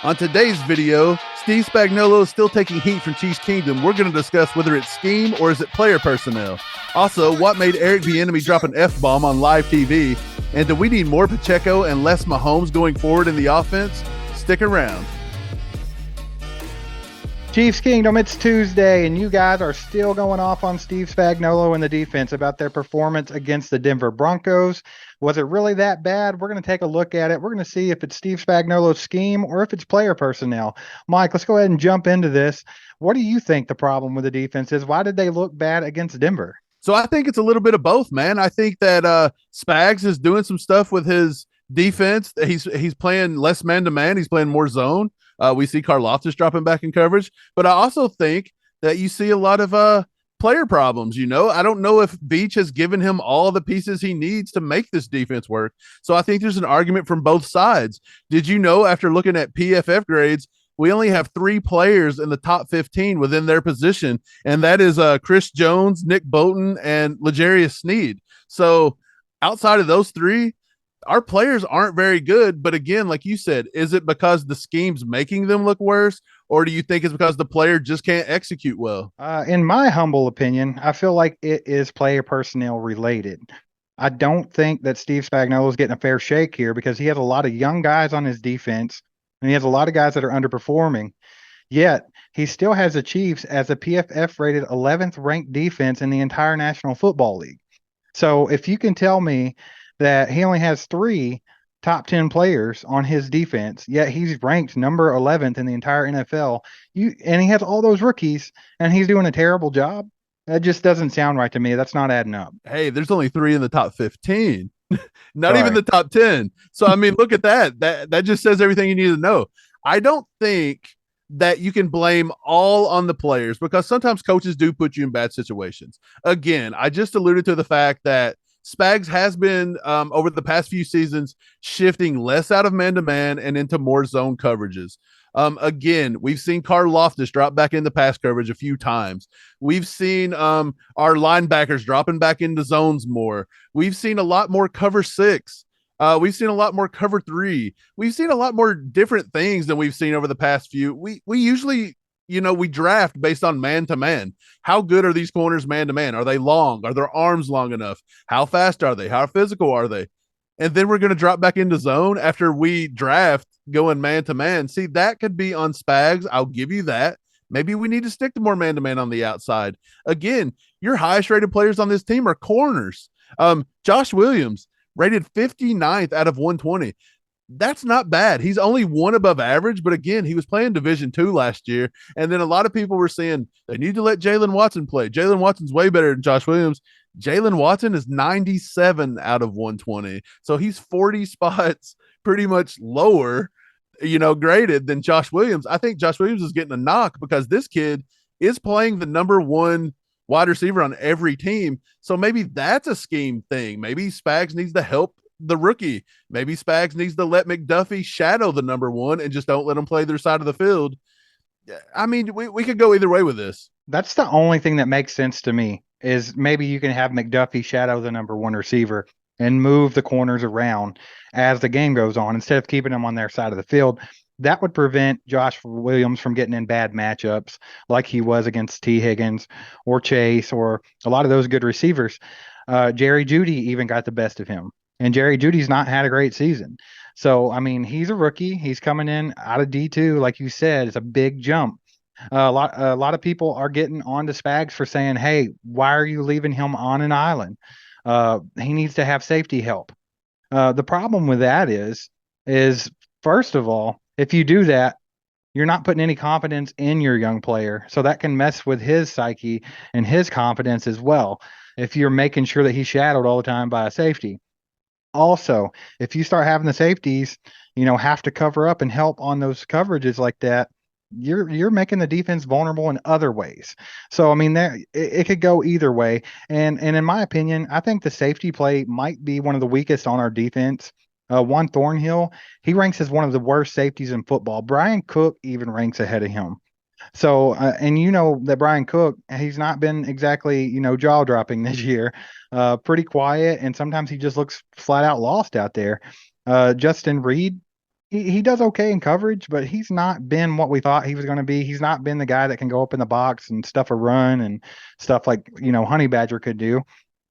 On today's video, Steve Spagnuolo is still taking heat from Chiefs Kingdom. We're going to discuss whether it's scheme or is it player personnel. Also, what made Eric Bienemy drop an F-bomb on live TV? And do we need more Pacheco and less Mahomes going forward in the offense? Stick around. Chiefs Kingdom, it's Tuesday, and you guys are still going off on Steve Spagnuolo and the defense about their performance against the Denver Broncos. Was it really that bad? We're going to take a look at it. We're going to see if it's Steve Spagnuolo's scheme or if it's player personnel. Mike, let's go ahead and jump into this. What do you think the problem with the defense is? Why did they look bad against Denver? So I think it's a little bit of both, man. I think that Spags is doing some stuff with his defense. He's playing less man-to-man. He's playing more zone. We see Karlaftis dropping back in coverage, but I also think that you see a lot of player problems. I don't know if Beach has given him all the pieces he needs to make this defense work. So I think there's an argument from both sides. Did you know, after looking at PFF grades, we only have 3 players in the top 15 within their position, and that is Chris Jones, Nick Bolton, and L'Jarius Sneed. So outside of those 3, our players aren't very good. But again, like you said, is it because the scheme's making them look worse, or do you think it's because the player just can't execute well? In my humble opinion, I feel like it is player personnel related. I don't think that Steve Spagnuolo is getting a fair shake here because he has a lot of young guys on his defense, and he has a lot of guys that are underperforming. Yet, he still has the Chiefs as a PFF-rated 11th ranked defense in the entire National Football League. So if you can tell me that he only has 3 top 10 players on his defense, yet he's ranked number 11th in the entire NFL, and he has all those rookies, and he's doing a terrible job, that just doesn't sound right to me. That's not adding up. Hey, there's only 3 in the top 15. Not even the top 10. So, I mean, look at that. That just says everything you need to know. I don't think that you can blame all on the players because sometimes coaches do put you in bad situations. Again, I just alluded to the fact that Spags has been, over the past few seasons, shifting less out of man-to-man and into more zone coverages. Again, we've seen Karlaftis drop back into pass coverage a few times. We've seen our linebackers dropping back into zones more. We've seen a lot more cover 6. We've seen a lot more cover 3. We've seen a lot more different things than we've seen over the past few. We usually, we draft based on man-to-man. How good are these corners man-to-man? Are they long? Are their arms long enough? How fast are they? How physical are they? And then we're going to drop back into zone after we draft going man-to-man. See, that could be on Spags. I'll give you that. Maybe we need to stick to more man-to-man on the outside. Again, your highest-rated players on this team are corners. Josh Williams, rated 59th out of 120. That's not bad. He's only 1 above average, but again, he was playing Division II last year. And then a lot of people were saying they need to let Jalen Watson play. Jalen Watson's way better than Josh Williams. Jalen Watson is 97 out of 120. So he's 40 spots pretty much lower, graded than Josh Williams. I think Josh Williams is getting a knock because this kid is playing the number 1 wide receiver on every team. So maybe that's a scheme thing. Maybe Spags needs to help the rookie. Maybe Spags needs to let McDuffie shadow the number 1 and just don't let him play their side of the field. I mean, we could go either way with this. That's the only thing that makes sense to me is maybe you can have McDuffie shadow the number 1 receiver and move the corners around as the game goes on instead of keeping them on their side of the field. That would prevent Josh Williams from getting in bad matchups like he was against T. Higgins or Chase or a lot of those good receivers. Jerry Jeudy even got the best of him. And Jerry Judy's not had a great season. So, I mean, he's a rookie. He's coming in out of D2. Like you said, it's a big jump. A lot of people are getting on to Spags for saying, hey, why are you leaving him on an island? He needs to have safety help. The problem with that is first of all, if you do that, you're not putting any confidence in your young player. So that can mess with his psyche and his confidence as well. If you're making sure that he's shadowed all the time by a safety. Also, if you start having the safeties, have to cover up and help on those coverages like that, you're making the defense vulnerable in other ways. So, I mean, it could go either way. And in my opinion, I think the safety play might be one of the weakest on our defense. Juan Thornhill, he ranks as one of the worst safeties in football. Brian Cook even ranks ahead of him. So, and that Brian Cook, he's not been exactly, jaw dropping this year. Pretty quiet, and sometimes he just looks flat out lost out there. Justin Reed, he does okay in coverage, but he's not been what we thought he was going to be. He's not been the guy that can go up in the box and stuff a run and stuff like, Honey Badger could do.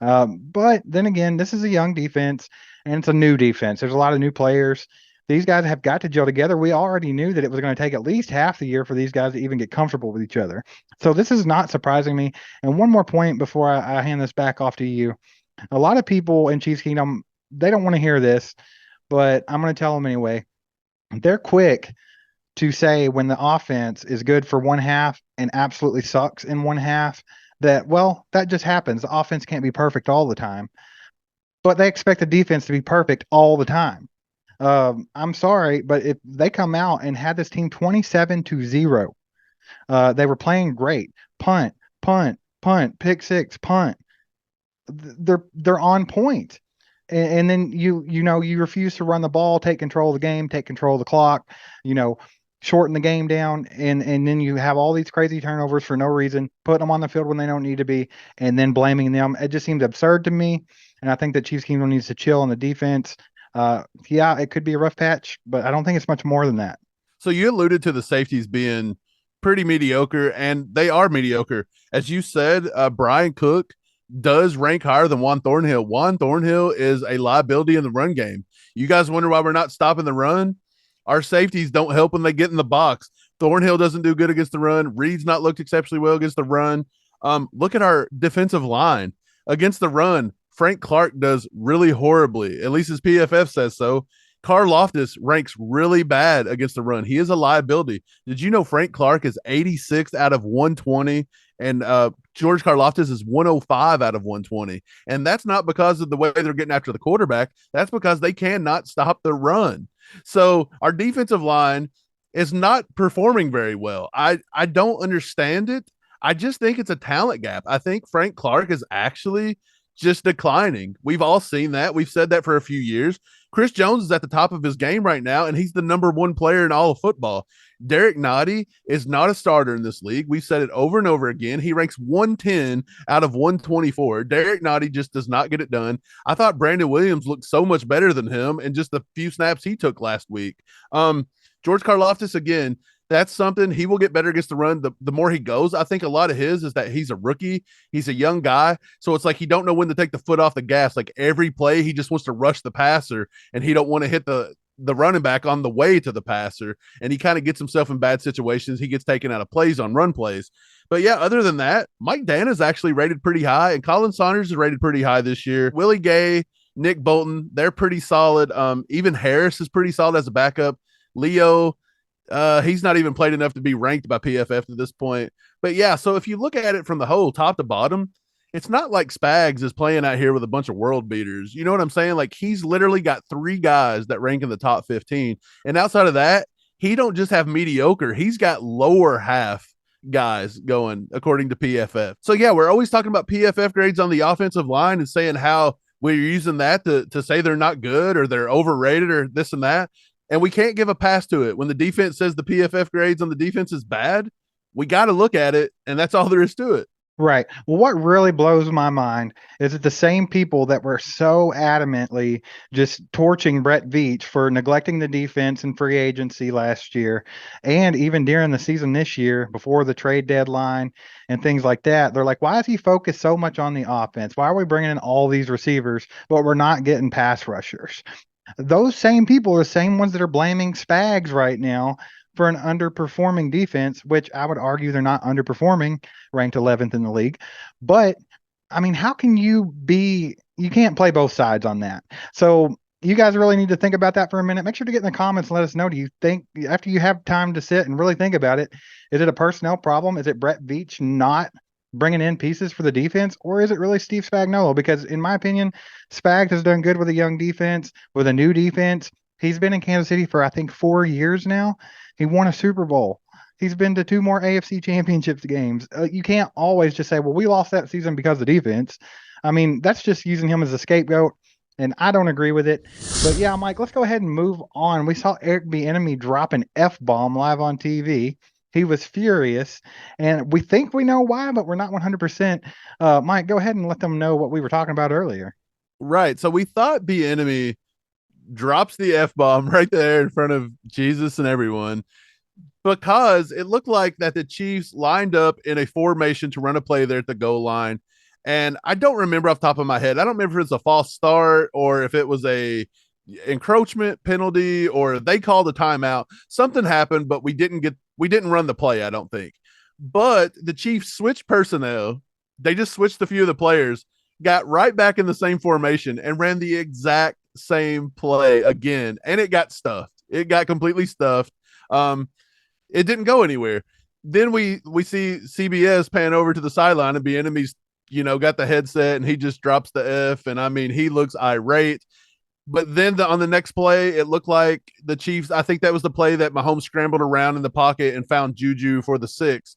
But then again, this is a young defense and it's a new defense. There's a lot of new players. These guys have got to gel together. We already knew that it was going to take at least half the year for these guys to even get comfortable with each other. So this is not surprising me. And one more point before I hand this back off to you. A lot of people in Chiefs Kingdom, they don't want to hear this, but I'm going to tell them anyway. They're quick to say when the offense is good for one half and absolutely sucks in one half that, well, that just happens. The offense can't be perfect all the time, but they expect the defense to be perfect all the time. I'm sorry, but if they come out and had this team 27-0, they were playing great. Punt, punt, punt, pick six, punt. They're on point. And then you refuse to run the ball, take control of the game, take control of the clock, you know, shorten the game down, and then you have all these crazy turnovers for no reason, putting them on the field when they don't need to be, and then blaming them. It just seems absurd to me. And I think that Chiefs Kingdom needs to chill on the defense. Yeah, it could be a rough patch, but I don't think it's much more than that. So you alluded to the safeties being pretty mediocre, and they are mediocre. As you said, Brian Cook does rank higher than Juan Thornhill. Juan Thornhill is a liability in the run game. You guys wonder why we're not stopping the run? Our safeties don't help when they get in the box. Thornhill doesn't do good against the run. Reed's not looked exceptionally well against the run. Look at our defensive line against the run. Frank Clark does really horribly. At least his PFF says so. Karlaftis ranks really bad against the run. He is a liability. Did you know Frank Clark is 86th out of 120 and George Karlaftis is 105 out of 120? And that's not because of the way they're getting after the quarterback. That's because they cannot stop the run. So our defensive line is not performing very well. I don't understand it. I just think it's a talent gap. I think Frank Clark is actually just declining. We've all seen that. We've said that for a few years. Chris Jones is at the top of his game right now, and he's the number one player in all of football. Derek Nottie is not a starter in this league. We've said it over and over again. He ranks 110 out of 124. Derek Nottie just does not get it done. I thought Brandon Williams looked so much better than him in just the few snaps he took last week. George Karlaftis, again, that's something he will get better against the run the more he goes. I think a lot of his is that he's a rookie. He's a young guy. So it's like he don't know when to take the foot off the gas. Like every play, he just wants to rush the passer and he don't want to hit the running back on the way to the passer. And he kind of gets himself in bad situations. He gets taken out of plays on run plays. But yeah, other than that, Mike Dana is actually rated pretty high, and Colin Saunders is rated pretty high this year. Willie Gay, Nick Bolton, they're pretty solid. Even Harris is pretty solid as a backup. Leo, he's not even played enough to be ranked by PFF to this point. But yeah, so if you look at it from the whole top to bottom, it's not like Spags is playing out here with a bunch of world beaters. You know what I'm saying? Like he's literally got three guys that rank in the top 15. And outside of that, he don't just have mediocre. He's got lower half guys going according to PFF. So yeah, we're always talking about PFF grades on the offensive line and saying how we're using that to say they're not good or they're overrated or this and that. And we can't give a pass to it. When the defense says the PFF grades on the defense is bad, we got to look at it, and that's all there is to it. Right. Well, what really blows my mind is that the same people that were so adamantly just torching Brett Veach for neglecting the defense in free agency last year, and even during the season this year, before the trade deadline and things like that, they're like, why is he focused so much on the offense? Why are we bringing in all these receivers, but we're not getting pass rushers? Those same people are the same ones that are blaming Spags right now for an underperforming defense, which I would argue they're not underperforming, ranked 11th in the league. But I mean, how can you can't play both sides on that. So you guys really need to think about that for a minute. Make sure to get in the comments and let us know. Do you think, after you have time to sit and really think about it, is it a personnel problem? Is it Brett Veach not bringing in pieces for the defense, or is it really Steve Spagnuolo? Because in my opinion, Spags has done good with a young defense, with a new defense. He's been in Kansas City for, I think, 4 years now. He won a Super Bowl. He's been to two more AFC championships games. You can't always just say, well, we lost that season because of defense. I mean, that's just using him as a scapegoat, and I don't agree with it. But yeah, Mike, let's go ahead and move on. We saw Eric Bienemy drop an F-bomb live on TV. He was furious, and we think we know why, but we're not 100%. Mike, go ahead and let them know what we were talking about earlier. Right. So we thought Bienemy drops the F bomb right there in front of Jesus and everyone because it looked like that the Chiefs lined up in a formation to run a play there at the goal line. And I don't remember off the top of my head. I don't remember if it's a false start or if it was a encroachment penalty or they called a timeout. Something happened, but we didn't run the play, I don't think. But the Chiefs switched personnel. They just switched a few of the players, got right back in the same formation and ran the exact same play again. And it got stuffed. It got completely stuffed. It didn't go anywhere. Then we see CBS pan over to the sideline and Bienemy's, got the headset and he just drops the F. And I mean, he looks irate. But then on the next play, it looked like the Chiefs. I think that was the play that Mahomes scrambled around in the pocket and found Juju for the 6.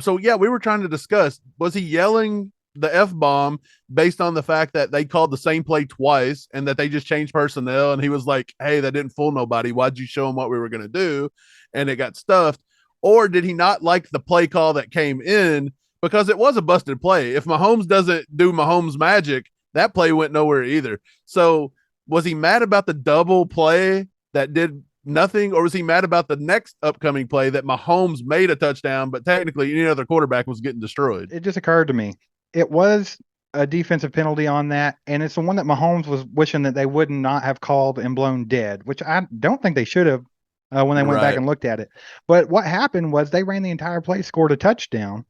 So yeah, we were trying to discuss, was he yelling the F bomb based on the fact that they called the same play twice and that they just changed personnel? And he was like, hey, that didn't fool nobody. Why'd you show them what we were going to do? And it got stuffed. Or did he not like the play call that came in because it was a busted play? If Mahomes doesn't do Mahomes magic, that play went nowhere either. So was he mad about the double play that did nothing, or was he mad about the next upcoming play that Mahomes made a touchdown, but technically any other quarterback was getting destroyed? It just occurred to me. It was a defensive penalty on that, and it's the one that Mahomes was wishing that they would not have called and blown dead, which I don't think they should have when they went back and looked at it. But what happened was they ran the entire play, scored a touchdown.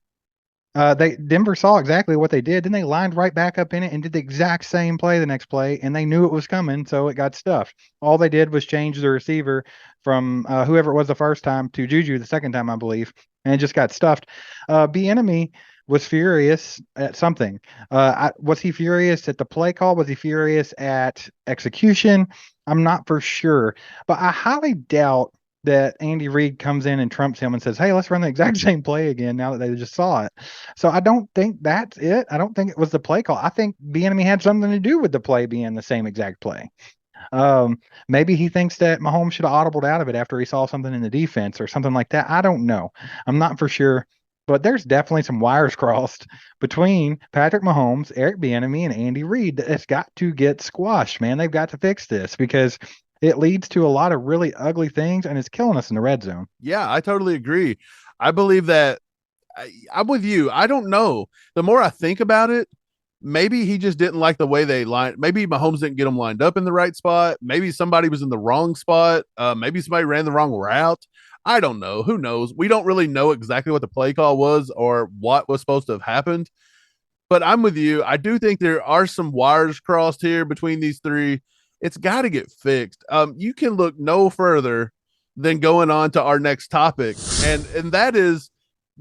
Denver saw exactly what they did. Then they lined right back up in it and did the exact same play the next play, and they knew it was coming, so it got stuffed. All they did was change the receiver from whoever it was the first time to Juju the second time, I believe, and it just got stuffed. Bienemy was furious at something. Was he furious at the play call? Was he furious at execution? I'm not for sure, but I highly doubt that Andy Reid comes in and trumps him and says, hey, let's run the exact same play again now that they just saw it. So I don't think that's it. I don't think it was the play call. I think Bienemy had something to do with the play being the same exact play. Maybe he thinks that Mahomes should have audibled out of it after he saw something in the defense or something like that. I don't know. I'm not for sure. But there's definitely some wires crossed between Patrick Mahomes, Eric Bienemy, and Andy Reid that's got to get squashed, man. They've got to fix this because it leads to a lot of really ugly things and it's killing us in the red zone. Yeah, I totally agree. I believe that I'm with you. I don't know. The more I think about it, maybe he just didn't like the way they lined. Maybe Mahomes didn't get them lined up in the right spot. Maybe somebody was in the wrong spot. Maybe somebody ran the wrong route. I don't know. Who knows? We don't really know exactly what the play call was or what was supposed to have happened. But I'm with you. I do think there are some wires crossed here between these three. It's got to get fixed. You can look no further than going on to our next topic, and that is,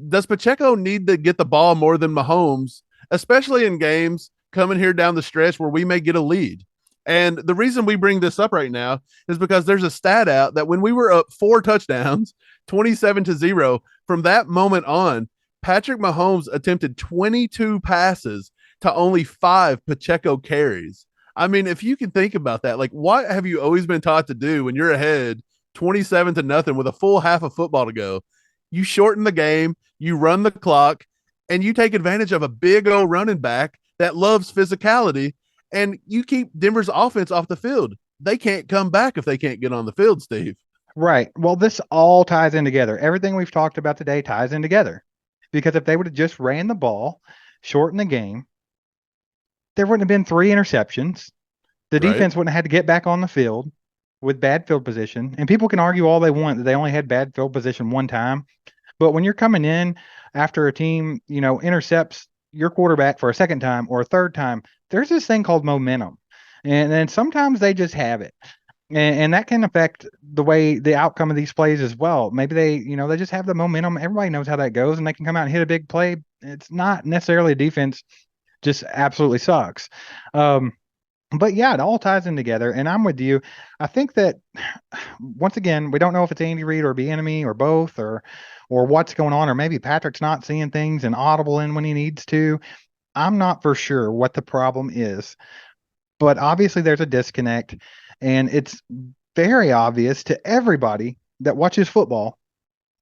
does Pacheco need to get the ball more than Mahomes, especially in games coming here down the stretch where we may get a lead? And the reason we bring this up right now is because there's a stat out that when we were up 4 touchdowns, 27-0, from that moment on, Patrick Mahomes attempted 22 passes to only 5 Pacheco carries. I mean, if you can think about that, like, what have you always been taught to do when you're ahead 27-0 with a full half of football to go? You shorten the game, you run the clock, and you take advantage of a big old running back that loves physicality, and you keep Denver's offense off the field. They can't come back if they can't get on the field, Steve. Right. Well, this all ties in together. Everything we've talked about today ties in together. Because if they would have just ran the ball, shortened the game, there wouldn't have been 3 interceptions. The defense wouldn't have had to get back on the field with bad field position. And people can argue all they want that they only had bad field position one time. But when you're coming in after a team, intercepts your quarterback for a second time or a third time, there's this thing called momentum. And then sometimes they just have it. And that can affect the outcome of these plays as well. Maybe they just have the momentum. Everybody knows how that goes, and they can come out and hit a big play. It's not necessarily a defense, just absolutely sucks. But yeah, it all ties in together, and I'm with you. I think that once again, we don't know if it's Andy Reid or Bienemy or both, or what's going on, or maybe Patrick's not seeing things and audible in when he needs to. I'm not for sure what the problem is, but obviously there's a disconnect. And it's very obvious to everybody that watches football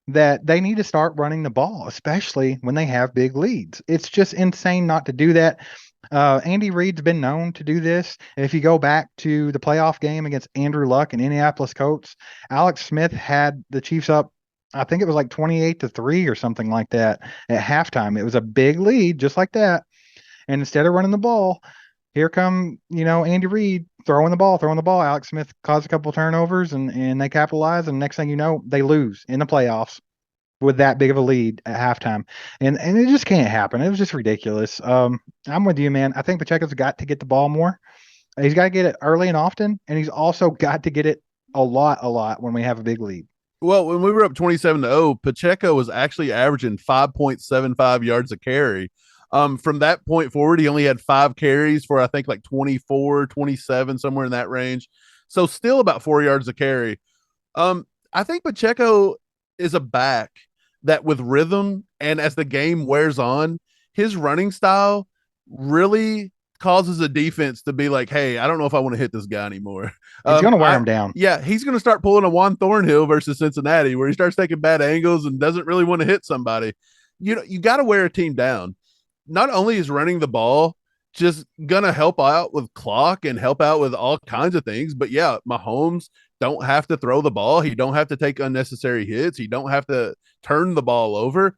that they need to start running the ball, especially when they have big leads. It's just insane not to do that. Andy Reid's been known to do this. If you go back to the playoff game against Andrew Luck and Indianapolis Colts, Alex Smith had the Chiefs up, I think it was like 28-3 or something like that at halftime. It was a big lead, just like that. And instead of running the ball, here come, Andy Reid throwing the ball, throwing the ball. Alex Smith caused a couple turnovers and they capitalize. And next thing you know, they lose in the playoffs with that big of a lead at halftime. And it just can't happen. It was just ridiculous. I'm with you, man. I think Pacheco's got to get the ball more. He's got to get it early and often, and he's also got to get it a lot when we have a big lead. Well, when we were up 27-0, Pacheco was actually averaging 5.75 yards a carry. From that point forward, he only had 5 carries for, I think, like 24, 27, somewhere in that range. So still about 4 yards a carry. I think Pacheco is a back that with rhythm and as the game wears on, his running style really causes a defense to be like, hey, I don't know if I want to hit this guy anymore. He's going to wear him down. Yeah, he's going to start pulling a Juan Thornhill versus Cincinnati where he starts taking bad angles and doesn't really want to hit somebody. You got to wear a team down. Not only is running the ball just going to help out with clock and help out with all kinds of things, but yeah, Mahomes don't have to throw the ball. He don't have to take unnecessary hits. He don't have to turn the ball over.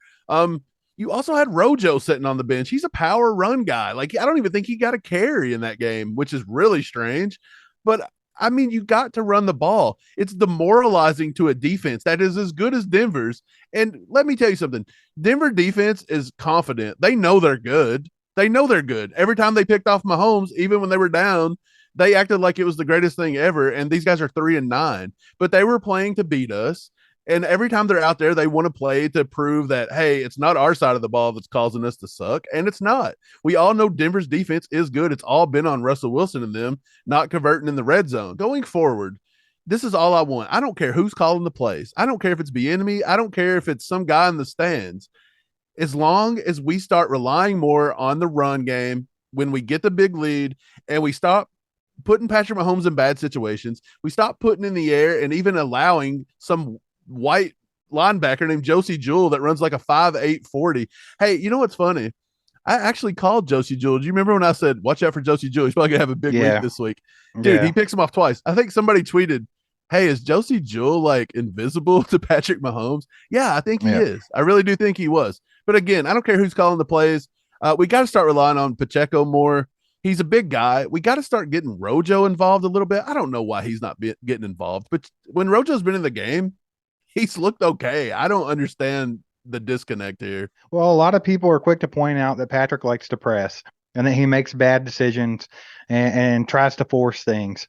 You also had Rojo sitting on the bench. He's a power run guy. Like, I don't even think he got a carry in that game, which is really strange. But I mean, you got to run the ball. It's demoralizing to a defense that is as good as Denver's. And let me tell you something. Denver defense is confident. They know they're good. They know they're good. Every time they picked off Mahomes, even when they were down, they acted like it was the greatest thing ever. And these guys are 3-9, but they were playing to beat us. And every time they're out there, they want to play to prove that, hey, it's not our side of the ball that's causing us to suck. And it's not. We all know Denver's defense is good. It's all been on Russell Wilson and them not converting in the red zone. Going forward, this is all I want. I don't care who's calling the plays. I don't care if it's Bienemy. I don't care if it's some guy in the stands. As long as we start relying more on the run game when we get the big lead and we stop putting Patrick Mahomes in bad situations, we stop putting in the air and even allowing some white linebacker named Josie Jewell that runs like a 5'8" 40. Hey, you know what's funny? I actually called Josie Jewell. Do you remember when I said, watch out for Josie Jewell? He's probably going to have a big week this week. Dude, he picks him off twice. I think somebody tweeted, hey, is Josie Jewell like invisible to Patrick Mahomes? Yeah, I think he is. I really do think he was. But again, I don't care who's calling the plays. We got to start relying on Pacheco more. He's a big guy. We got to start getting Rojo involved a little bit. I don't know why he's not getting involved, but when Rojo's been in the game, he's looked okay. I don't understand the disconnect here. Well, a lot of people are quick to point out that Patrick likes to press and that he makes bad decisions and tries to force things.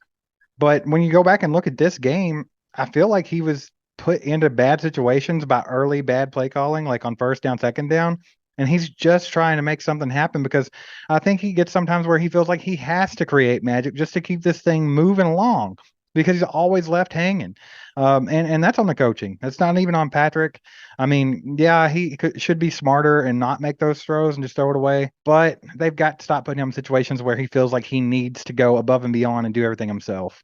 But when you go back and look at this game, I feel like he was put into bad situations by early bad play calling, like on first down, second down. And he's just trying to make something happen because I think he gets sometimes where he feels like he has to create magic just to keep this thing moving along because he's always left hanging. And that's on the coaching. That's not even on Patrick. I mean, yeah, he should be smarter and not make those throws and just throw it away. But they've got to stop putting him in situations where he feels like he needs to go above and beyond and do everything himself.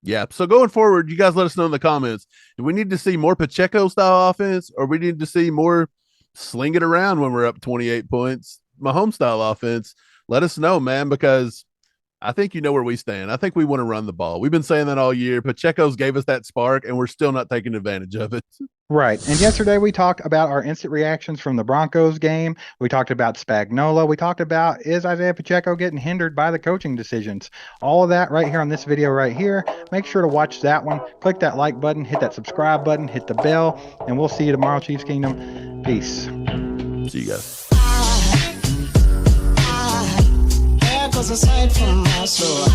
Yeah. So going forward, you guys let us know in the comments. Do we need to see more Pacheco style offense or we need to see more sling it around when we're up 28 points, Mahomes style offense? Let us know, man, because I think you know where we stand. I think we want to run the ball. We've been saying that all year. Pacheco's gave us that spark, and we're still not taking advantage of it. Right. And yesterday we talked about our instant reactions from the Broncos game. We talked about Spagnuolo. We talked about, is Isaiah Pacheco getting hindered by the coaching decisions? All of that right here on this video right here. Make sure to watch that one. Click that like button, hit that subscribe button, hit the bell, and we'll see you tomorrow, Chiefs Kingdom. Peace. See you guys. Aside from my soul.